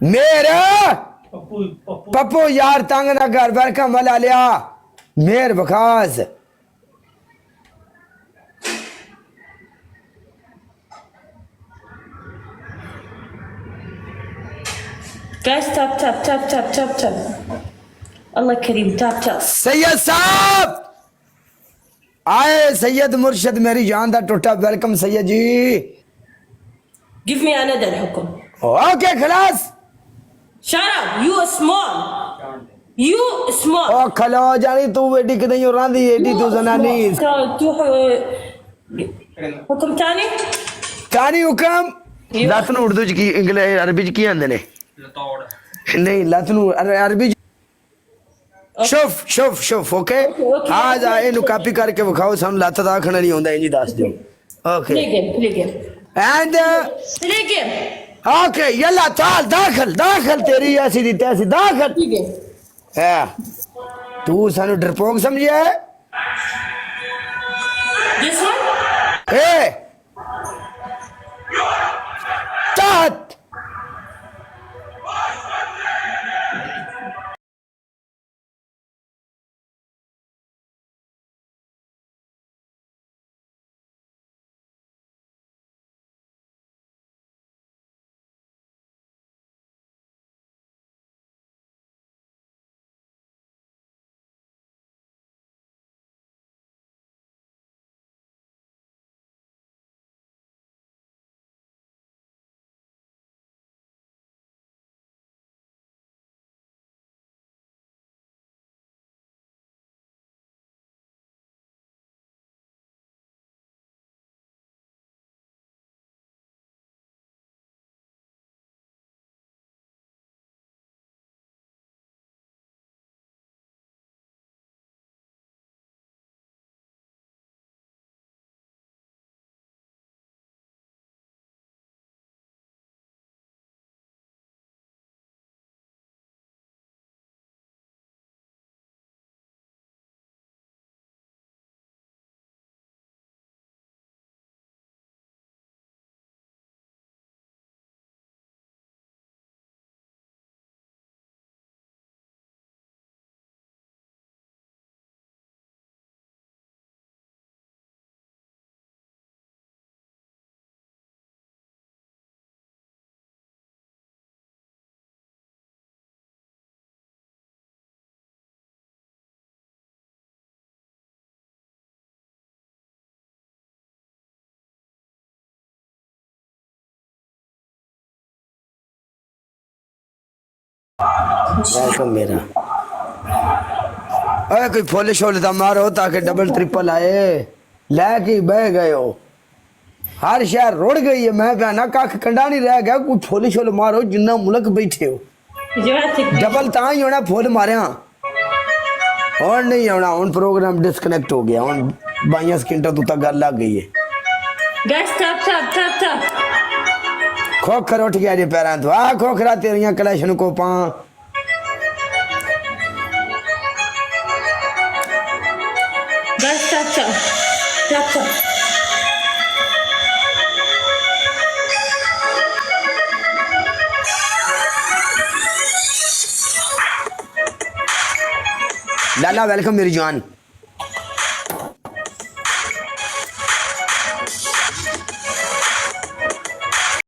मेरा पप्पू यार तंग ना कर वेलकम वाला लिया मेर बखास Guys, tap, tap, tap, tap, tap, tap. Allah Kareem, tap, tap. Syed साहब आए सैयद मुर्शद मेरी जान दा टुटा वेलकम सैयद जी Give me another hukum. Okay खलास Shut up, you are small. You small. ओ खलो जानी तू एडी कदई रांदी एडी तू जनानी हुक्म तानी कानी हुकम लत नु उर्दू च की इंग्लिश अरबी च की आंदे ने नहीं लत नु अरबी शोफ शोफ शोफ ओके आज आए नु कॉपी करके विखाओ सन लत दा आखना नहीं होंदा इंजी दस दियो okay play game. And Play game. Okay Yalla ताल दाखिल दाखिल तेरी ऐसी दी तैसी दाखिल Play game. है तू सानू डरपोक समझिया है This one? ए चाहत वेलकम मेरा अरे कोई फुल शोल दा मारो ताकि डबल ट्रिपल आए लेके बह गए हो हर शहर रुड़ गई है मैं कहना कख कंडा नहीं रह गया कोई फुल शोल मारो जिन्ना मुल्क बैठे हो डबल ता ही होना फुल मारिया और नहीं होना हुन प्रोग्राम डिस्कनेक्ट हो गया हुन 22 सेकंड तो गल लग गई है Guys, tap, tap, tap, tap. Khokhar उठ गया जी पैरां तो आ खोखरा तेरियां कलेशन को पा Guys, tap, tap. Tap, tap. लाला वेलकम मेरी जान